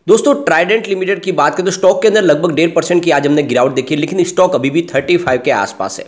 दोस्तों Trident limited की बात करें तो स्टॉक के अंदर लगभग 1.5% की आज हमने गिरावट देखी है, लेकिन स्टॉक अभी भी 35 के आसपास है।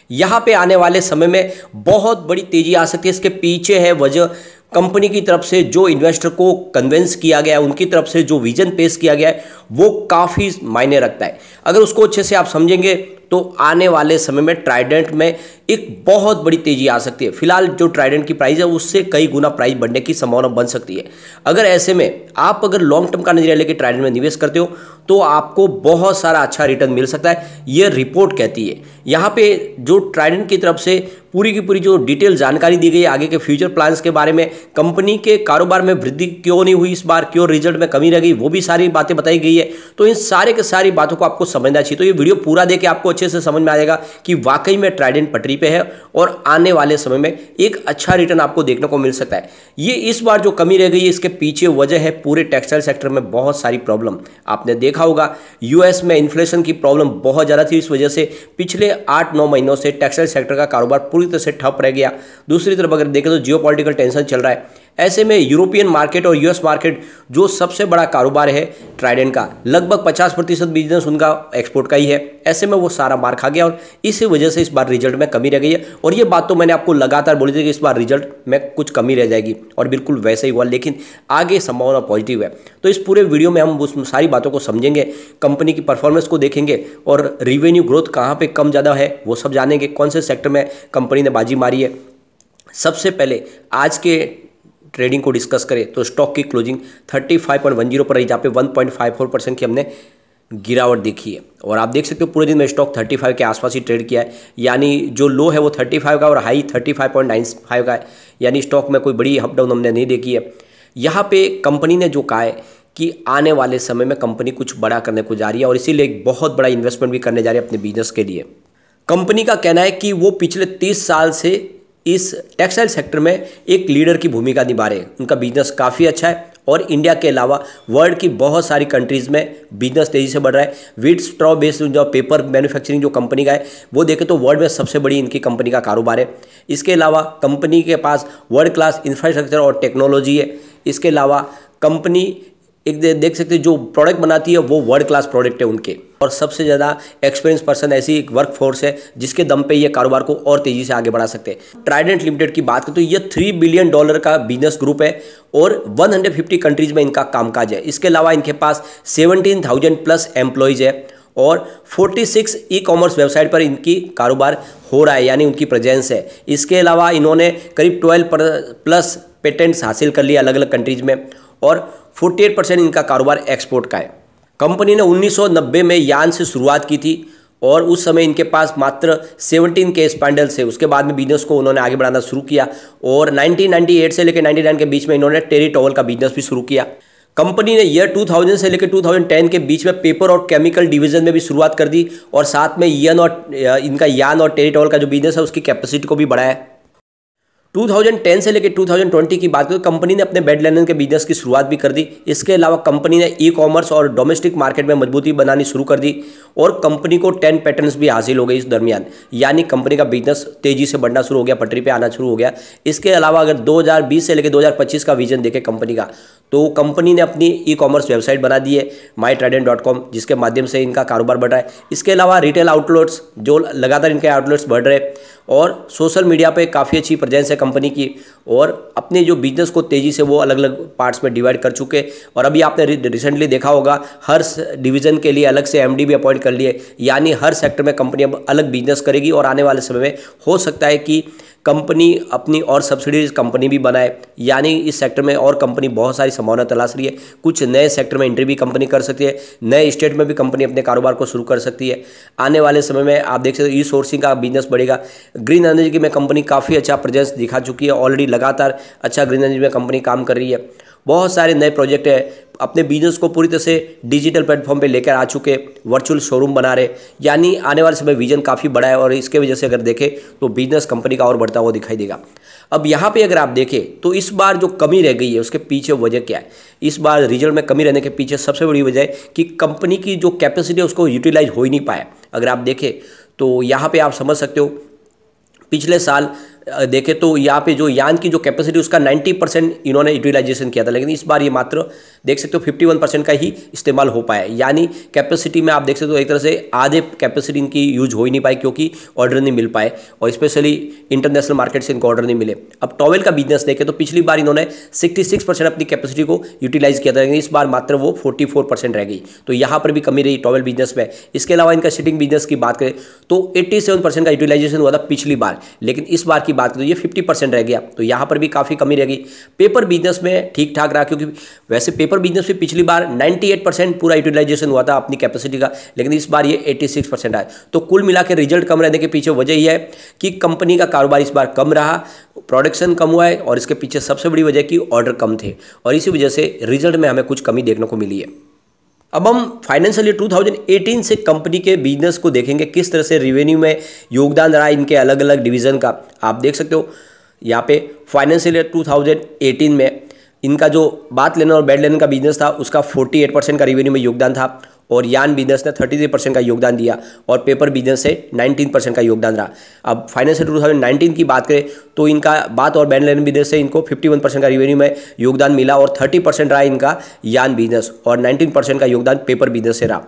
यहाँ पे आने वाले समय में बहुत बड़ी तेजी आ सकती है। इसके पीछे है वजह कंपनी की तरफ से जो इन्वेस्टर को कन्विंस किया गया है, उनकी तरफ से जो विजन पेश किया गया है वो काफ़ी मायने रखता है। अगर उसको अच्छे से आप समझेंगे तो आने वाले समय में ट्राइडेंट में एक बहुत बड़ी तेजी आ सकती है। फिलहाल जो ट्राइडेंट की प्राइस है उससे कई गुना प्राइस बढ़ने की संभावना बन सकती है। अगर ऐसे में आप अगर लॉन्ग टर्म का नजरिया लेकर ट्राइडेंट में निवेश करते हो तो आपको बहुत सारा अच्छा रिटर्न मिल सकता है, ये रिपोर्ट कहती है। यहाँ पे जो ट्राइडेंट की तरफ से पूरी की पूरी जो डिटेल जानकारी दी गई है आगे के फ्यूचर प्लान्स के बारे में, कंपनी के कारोबार में वृद्धि क्यों नहीं हुई इस बार, क्यों रिजल्ट में कमी रह गई, वो भी सारी बातें बताई गई है। तो इन सारे के सारी बातों को आपको समझना चाहिए। तो ये वीडियो पूरा देके आपको अच्छे से समझ में आ जाएगा कि वाकई में ट्राइडेंट पटरी पे है और आने वाले समय में एक अच्छा रिटर्न आपको देखने को मिल सकता है। ये इस बार जो कमी रह गई है इसके पीछे वजह है पूरे टेक्सटाइल सेक्टर में बहुत सारी प्रॉब्लम। आपने देखा होगा यूएस में इन्फ्लेशन की प्रॉब्लम बहुत ज़्यादा थी, इस वजह से पिछले 8-9 महीनों से टेक्सटाइल सेक्टर का कारोबार पूरी तरह से ठप रह गया। दूसरी तरफ अगर देखें तो जियोपॉलिटिकल टेंशन चल रहा है। ऐसे में यूरोपियन मार्केट और यूएस मार्केट जो सबसे बड़ा कारोबार है ट्राइडेंट का, लगभग 50% बिजनेस उनका एक्सपोर्ट का ही है। ऐसे में वो सारा मार खा गया और इसी वजह से इस बार रिजल्ट में कमी रह गई है। और ये बात तो मैंने आपको लगातार बोली थी कि इस बार रिजल्ट में कुछ कमी रह जाएगी और बिल्कुल वैसे ही हुआ, लेकिन आगे संभावना पॉजिटिव है। तो इस पूरे वीडियो में हम उस सारी बातों को समझेंगे, कंपनी की परफॉर्मेंस को देखेंगे और रिवेन्यू ग्रोथ कहाँ पर कम ज़्यादा है वो सब जानेंगे, कौन से सेक्टर में कंपनी ने बाजी मारी है। सबसे पहले आज के ट्रेडिंग को डिस्कस करें तो स्टॉक की क्लोजिंग 35.10 पर रही, जहाँ पे 1.54% की हमने गिरावट देखी है। और आप देख सकते हो पूरे दिन में स्टॉक 35 के आसपास ही ट्रेड किया है, यानी जो लो है वो 35 का और हाई 35.95 का है, यानी स्टॉक में कोई बड़ी अप डाउन हमने नहीं देखी है। यहाँ पे कंपनी ने जो कहा है कि आने वाले समय में कंपनी कुछ बड़ा करने को जा रही है और इसीलिए एक बहुत बड़ा इन्वेस्टमेंट भी करने जा रही है अपने बिजनेस के लिए। कंपनी का कहना है कि वो पिछले 30 साल से इस टेक्सटाइल सेक्टर में एक लीडर की भूमिका निभा रहे हैं। उनका बिजनेस काफ़ी अच्छा है और इंडिया के अलावा वर्ल्ड की बहुत सारी कंट्रीज़ में बिजनेस तेज़ी से बढ़ रहा है। व्हीट स्ट्रॉ बेस्ड जो पेपर मैन्युफैक्चरिंग जो कंपनी का है वो देखें तो वर्ल्ड में सबसे बड़ी इनकी कंपनी का कारोबार है। इसके अलावा कंपनी के पास वर्ल्ड क्लास इंफ्रास्ट्रक्चर और टेक्नोलॉजी है। इसके अलावा कंपनी एक देख सकते हैं जो प्रोडक्ट बनाती है वो वर्ल्ड क्लास प्रोडक्ट है उनके, और सबसे ज़्यादा एक्सपीरियंस पर्सन ऐसी एक वर्क फोर्स है जिसके दम पे ये कारोबार को और तेज़ी से आगे बढ़ा सकते हैं। ट्राइडेंट लिमिटेड की बात करें तो ये $3 बिलियन का बिजनेस ग्रुप है और 150 कंट्रीज़ में इनका कामकाज है। इसके अलावा इनके पास 17,000 प्लस एम्प्लॉयज़ है और 46 ई कॉमर्स वेबसाइट पर इनकी कारोबार हो रहा है, यानी उनकी प्रेजेंस है। इसके अलावा इन्होंने करीब 12 प्लस पेटेंट्स हासिल कर लिए अलग अलग कंट्रीज़ में और 48% इनका कारोबार एक्सपोर्ट का है। कंपनी ने 1990 में यान से शुरुआत की थी और उस समय इनके पास मात्र 17 के स्पैंडल्स है। उसके बाद में बिजनेस को उन्होंने आगे बढ़ाना शुरू किया और 1998 से लेकर 99 के बीच में इन्होंने टेरी टॉवल का बिजनेस भी शुरू किया। कंपनी ने ईयर 2000 से लेकर 2010 के बीच में पेपर और केमिकल डिवीजन में भी शुरुआत कर दी और साथ में इनका यान और टेरी टॉवल का जो बिजनेस है उसकी कैपेसिटी को भी बढ़ाया। 2010 से लेकर 2020 की बात करें तो कंपनी ने अपने बेड लिनन के बिजनेस की शुरुआत भी कर दी। इसके अलावा कंपनी ने ई कॉमर्स और डोमेस्टिक मार्केट में मजबूती बनानी शुरू कर दी और कंपनी को 10 पैटेंट्स भी हासिल हो गए इस दरमियान, यानी कंपनी का बिजनेस तेजी से बढ़ना शुरू हो गया, पटरी पे आना शुरू हो गया। इसके अलावा अगर 2020 से लेकर 2025 का विजन देखें कंपनी का तो कंपनी ने अपनी ई कॉमर्स वेबसाइट बना दी है mytrident.com, जिसके माध्यम से इनका कारोबार बढ़ रहा है। इसके अलावा रिटेल आउटलेट्स जो लगातार इनके आउटलेट्स बढ़ रहे और सोशल मीडिया पे काफ़ी अच्छी प्रेजेंस है कंपनी की और अपने जो बिजनेस को तेज़ी से वो अलग अलग पार्ट्स में डिवाइड कर चुके। और अभी आपने रिसेंटली देखा होगा हर डिवीज़न के लिए अलग से एमडी भी अपॉइंट कर लिए, यानी हर सेक्टर में कंपनी अब अलग बिजनेस करेगी और आने वाले समय में हो सकता है कि कंपनी अपनी और सब्सिडीज कंपनी भी बनाए, यानी इस सेक्टर में और कंपनी बहुत सारी संभावना तलाश रही है। कुछ नए सेक्टर में एंट्री भी कंपनी कर सकती है, नए स्टेट में भी कंपनी अपने कारोबार को शुरू कर सकती है। आने वाले समय में आप देख सकते हो ई सोर्सिंग का बिजनेस बढ़ेगा। ग्रीन एनर्जी में कंपनी काफ़ी अच्छा प्रेजेंस दिखा चुकी है, ऑलरेडी लगातार अच्छा ग्रीन एनर्जी में कंपनी काम कर रही है। बहुत सारे नए प्रोजेक्ट है, अपने बिजनेस को पूरी तरह से डिजिटल प्लेटफॉर्म पे लेकर आ चुके, वर्चुअल शोरूम बना रहे, यानी आने वाले समय विजन काफ़ी बड़ा है और इसके वजह से अगर देखें तो बिजनेस कंपनी का और बढ़ता हुआ दिखाई देगा। अब यहाँ पे अगर आप देखें तो इस बार जो कमी रह गई है उसके पीछे वजह क्या है? इस बार रिजल्ट में कमी रहने के पीछे सबसे बड़ी वजह है कि कंपनी की जो कैपेसिटी है उसको यूटिलाइज हो ही नहीं पाया। अगर आप देखें तो यहाँ पर आप समझ सकते हो पिछले साल देखें तो यहाँ पे जो यान की जो कैपेसिटी उसका 90% इन्होंने यूटिलाइजेशन किया था, लेकिन इस बार ये मात्र देख सकते हो 51% का ही इस्तेमाल हो पाया। यानी कैपेसिटी में आप देख सकते हो एक तरह से आधे कैपेसिटी इनकी यूज हो ही नहीं पाई, क्योंकि ऑर्डर नहीं मिल पाए और स्पेशली इंटरनेशनल मार्केट से इनको ऑर्डर नहीं मिले। अब टॉवेल का बिजनेस देखें तो पिछली बार इन्होंने 66% अपनी कैपेसिटी को यूटिलाइज किया था, लेकिन इस बार मात्र वो 44% रह गई, तो यहाँ पर भी कमी रही टॉवेल बिजनेस में। इसके अलावा इनका शिटिंग बिजनेस की बात करें तो 87% का यूटिलाइजेशन हुआ था पिछली बार, लेकिन इस बार की बात करें तो ये 50% रह गया, तो यहाँ पर भी काफ़ी कमी रह गई। पेपर बिजनेस में ठीक ठाक रहा, क्योंकि वैसे पेपर बिजनेस में पिछली बार 98% पूरा यूटिलाइजेशन हुआ था अपनी कैपेसिटी का, लेकिन इस बार ये 86% आया। तो कुल मिला के रिजल्ट कम रहने के पीछे वजह यह है कि कंपनी का कारोबार इस बार कम रहा, प्रोडक्शन कम हुआ है, और इसके पीछे सबसे बड़ी वजह कि ऑर्डर कम थे, और इसी वजह से रिजल्ट में हमें कुछ कमी देखने को मिली है। अब हम फाइनेंशियल ईयर 2018 से कंपनी के बिजनेस को देखेंगे, किस तरह से रेवेन्यू में योगदान रहा इनके अलग अलग डिवीज़न का। आप देख सकते हो यहाँ पे फाइनेंशियल ईयर 2018 में इनका जो बात लेने और बेड लेने का बिजनेस था उसका 48% का रेवेन्यू में योगदान था, और यान बिजनेस ने 33% का योगदान दिया, और पेपर बिजनेस से 19% का योगदान रहा। अब फाइनेंशियल 2019 की बात करें तो इनका बात और बैंड लेन बिजनेस से इनको 51% का रेवेन्यू में योगदान मिला, और 30% रहा इनका यान बिजनेस, और 19% का योगदान पेपर बिजनेस से रहा।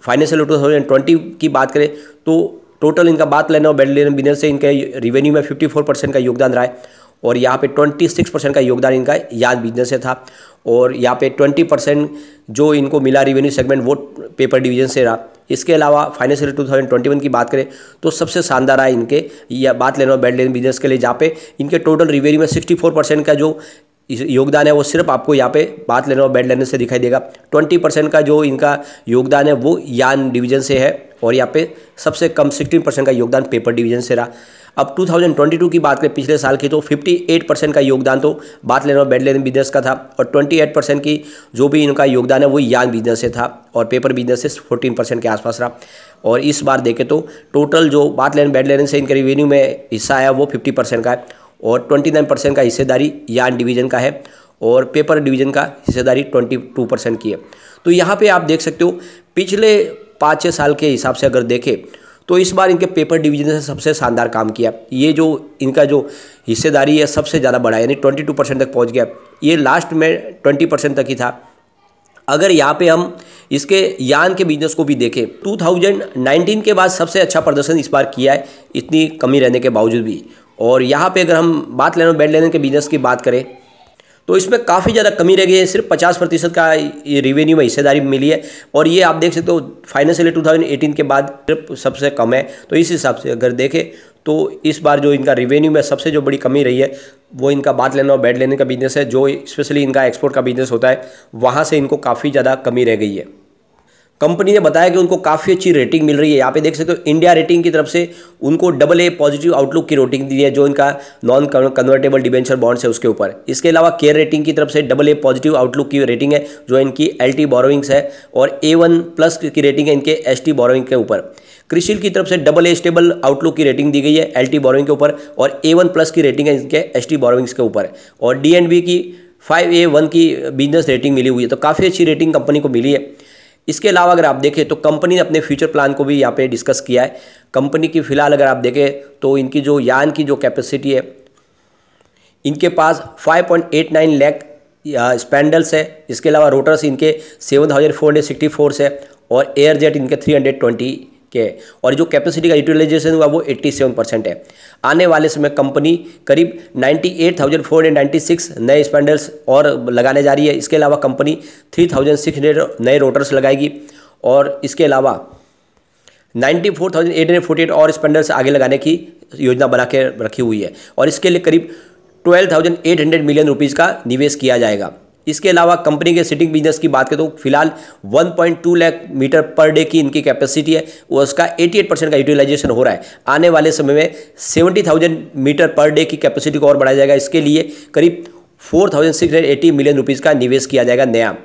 फाइनेंशियल 2020 की बात करें तो टोटल इनका बात लेना और बैंड लेन बिजनेस से इनके रेवेन्यू में 54% का योगदान रहा है, और यहाँ पे 26% का योगदान इनका यान बिजनेस से था, और यहाँ पे 20% जो इनको मिला रेवेन्यू सेगमेंट वो पेपर डिवीजन से रहा। इसके अलावा फाइनेंशियल 2021 की बात करें तो सबसे शानदार है इनके या बात लेना और बेड लेन बिजनेस के लिए, जहाँ पे इनके टोटल रेवेन्यू में 64% का जो योगदान है वो सिर्फ आपको यहाँ पे बात लेने और बेड लेने से दिखाई देगा। 20% का जो इनका योगदान है वो यान डिवीजन से है, और यहाँ पे सबसे कम 16% का योगदान पेपर डिवीजन से रहा। अब 2022 की बात करें पिछले साल की तो 58% का योगदान तो बात लेने और बेड लेने बिजनेस का था, और 28% की जो भी इनका योगदान है वो यान बिजनेस से था, और पेपर बिजनेस से 14% के आसपास रहा। और इस बार देखें तो टोटल जो बात लेने बेड लेने से इनके रेवेन्यू में हिस्सा आया वो 50% का है, और 29% का हिस्सेदारी यान डिवीजन का है, और पेपर डिवीजन का हिस्सेदारी 22% की है। तो यहाँ पे आप देख सकते हो पिछले 5-6 साल के हिसाब से अगर देखें तो इस बार इनके पेपर डिवीजन से सबसे शानदार काम किया। ये जो इनका जो हिस्सेदारी है सबसे ज़्यादा बढ़ा, यानी 22% तक पहुँच गया। ये लास्ट में 20% तक ही था। अगर यहाँ पे हम इसके यान के बिजनेस को भी देखें 2019 के बाद सबसे अच्छा प्रदर्शन इस बार किया है, इतनी कमी रहने के बावजूद भी। और यहाँ पे अगर हम बात लेने बेड लेने के बिजनेस की बात करें तो इसमें काफ़ी ज़्यादा कमी रह गई है, सिर्फ 50% का रेवेन्यू में हिस्सेदारी मिली है, और ये आप देख सकते हो फाइनेंशियल 2018 के बाद सिर्फ सबसे कम है। तो इस हिसाब से अगर देखें तो इस बार जो इनका रेवेन्यू में सबसे जो बड़ी कमी रही है वो इनका बात लेना और बेड लेने का बिजनेस है, जो स्पेशली इनका एक्सपोर्ट का बिजनेस होता है, वहाँ से इनको काफ़ी ज़्यादा कमी रह गई है। कंपनी ने बताया कि उनको काफ़ी अच्छी रेटिंग मिल रही है। यहाँ पे देख सकते हो इंडिया रेटिंग की तरफ से उनको AA पॉजिटिव आउटलुक की रेटिंग दी है, जो इनका नॉन कन्वर्टेबल डिबेंचर बॉन्ड्स है उसके ऊपर। इसके अलावा केयर रेटिंग की तरफ से AA पॉजिटिव आउटलुक की रेटिंग है, जो इनकी LT बोरोइंग्स है, और A1+ की रेटिंग है इनके ST बोरोइंग के ऊपर। क्रिसिल की तरफ से AA स्टेबल आउटलुक की रेटिंग दी गई है LT बोरोइंग के ऊपर, और A1+ की रेटिंग है इनके ST बोरोइंग्स के ऊपर, और DNB की 5A1 की बिजनेस रेटिंग मिली हुई है। तो काफ़ी अच्छी रेटिंग कंपनी को मिली है। इसके अलावा अगर आप देखें तो कंपनी ने अपने फ्यूचर प्लान को भी यहाँ पे डिस्कस किया है। कंपनी की फ़िलहाल अगर आप देखें तो इनकी जो यान की जो कैपेसिटी है, इनके पास 5.89 लाख स्पैंडल्स है। इसके अलावा रोटर्स इनके 7464 है, और एयर जेट इनके 320 के, और जो कैपेसिटी का यूटिलाइजेशन हुआ वो 87% है। आने वाले समय कंपनी करीब 98,496 नए स्पैंडल्स और लगाने जा रही है। इसके अलावा कंपनी 3,600 नए रोटर्स लगाएगी, और इसके अलावा 94,848 और स्पैंडल्स आगे लगाने की योजना बना के रखी हुई है, और इसके लिए करीब 12,800 मिलियन रुपीज़ का निवेश किया जाएगा। इसके अलावा कंपनी के सिटिंग बिजनेस की बात करें तो फिलहाल 1.2 लाख मीटर पर डे की इनकी कैपेसिटी है, वो उसका 88% का यूटिलाइजेशन हो रहा है। आने वाले समय में 70,000 मीटर पर डे की कैपेसिटी को और बढ़ाया जाएगा। इसके लिए करीब 4,680 मिलियन रुपीज़ का निवेश किया जाएगा नया।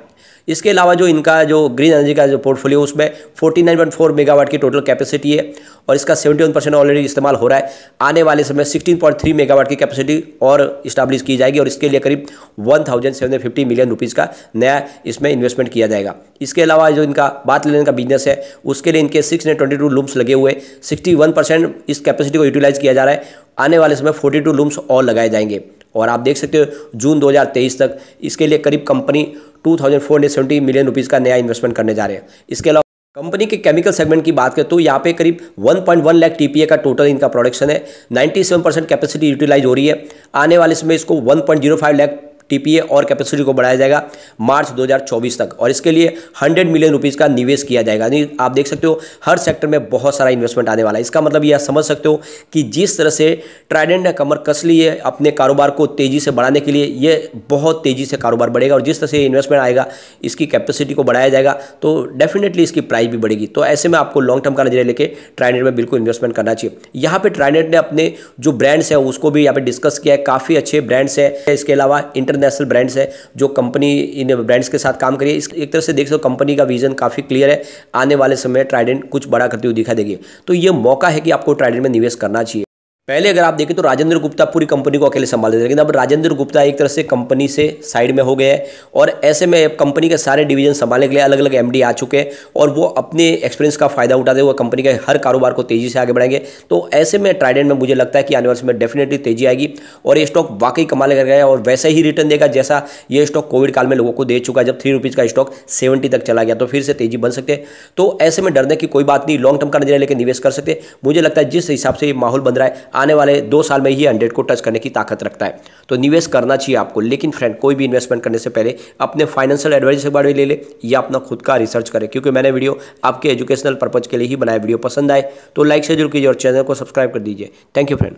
इसके अलावा जो इनका जो ग्रीन एनर्जी का जो पोर्टफोलियो उसमें 49.4 मेगावाट की टोटल कैपेसिटी है और इसका 71% ऑलरेडी इस्तेमाल हो रहा है। आने वाले समय 16.3 मेगावाट की कैपेसिटी और इस्टेब्लिश की जाएगी और इसके लिए करीब 1750 मिलियन रुपीज़ का नया इसमें इन्वेस्टमेंट किया जाएगा। इसके अलावा जो इनका बात लेने का बिजनेस है उसके लिए इनके 622 लूम्स लगे हुए, 61% इस कैपेसिटी को यूटिलाइज किया जा रहा है। आने वाले समय 42 लूम्स और लगाए जाएंगे और आप देख सकते हो जून 2023 तक इसके लिए करीब कंपनी 2470 मिलियन रुपीज़ का नया इन्वेस्टमेंट करने जा रहे हैं। इसके अलावा कंपनी के केमिकल सेगमेंट की बात करें तो यहाँ पे करीब 1.1 लाख टीपीए का टोटल इनका प्रोडक्शन है, 97% कैपेसिटी यूटिलाइज हो रही है। आने वाले समय इसको 1.05 लाख टीपीए और कैपेसिटी को बढ़ाया जाएगा मार्च 2024 तक और इसके लिए 100 मिलियन रुपीज़ का निवेश किया जाएगा। यानी आप देख सकते हो हर सेक्टर में बहुत सारा इन्वेस्टमेंट आने वाला है। इसका मतलब यह समझ सकते हो कि जिस तरह से ट्राइडेंट ने कमर कस ली है अपने कारोबार को तेज़ी से बढ़ाने के लिए, ये बहुत तेज़ी से कारोबार बढ़ेगा और जिस तरह से इन्वेस्टमेंट आएगा इसकी कैपेसिटी को बढ़ाया जाएगा तो डेफिनेटली इसकी प्राइस भी बढ़ेगी। तो ऐसे में आपको लॉन्ग टर्म का नजरिया लेके ट्राइडेंट में बिल्कुल इन्वेस्टमेंट करना चाहिए। यहाँ पे ट्राइडेंट ने अपने जो ब्रांड्स है उसको भी यहाँ पे डिस्कस किया है, काफ़ी अच्छे ब्रांड्स है। इसके अलावा इंटरनेशनल ब्रांड्स है जो कंपनी इन ब्रांड्स के साथ काम करिए। एक तरह से देख सकते हो कंपनी का विजन काफ़ी क्लियर है, आने वाले समय ट्राइडेंट कुछ बड़ा करते हुए दिखा देगी। तो ये मौका है कि आपको ट्राइडेंट में निवेश करना चाहिए। पहले अगर आप देखें तो राजेंद्र गुप्ता पूरी कंपनी को अकेले संभाल देते, लेकिन अब राजेंद्र गुप्ता एक तरह से कंपनी से साइड में हो गए हैं और ऐसे में कंपनी के सारे डिवीजन संभालने के लिए अलग अलग एमडी आ चुके हैं और वो अपने एक्सपीरियंस का फायदा उठाते हुए कंपनी के हर कारोबार को तेजी से आगे बढ़ाएंगे। तो ऐसे में ट्राइडेंट में मुझे लगता है कि आने वाले समय डेफिनेटली तेजी आएगी और ये स्टॉक वाकई कमाल कर गया और वैसे ही रिटर्न देगा जैसा ये स्टॉक कोविड काल में लोगों को दे चुका है। जब 3 रुपीज़ का स्टॉक 70 तक चला गया तो फिर से तेजी बन सकते हैं। तो ऐसे में डरने की कोई बात नहीं, लॉन्ग टर्म का नजरिया लेकर निवेश कर सकते। मुझे लगता है जिस हिसाब से ये माहौल बन रहा है आने वाले 2 साल में ही 100 को टच करने की ताकत रखता है, तो निवेश करना चाहिए आपको। लेकिन फ्रेंड कोई भी इन्वेस्टमेंट करने से पहले अपने फाइनेंशियल एडवाइजर से बारे में ले ले या अपना खुद का रिसर्च करें, क्योंकि मैंने वीडियो आपके एजुकेशनल पर्पज के लिए ही बनाया। वीडियो पसंद आए तो लाइक से जरूर कीजिए और चैनल को सब्सक्राइब कर दीजिए। Thank you friend.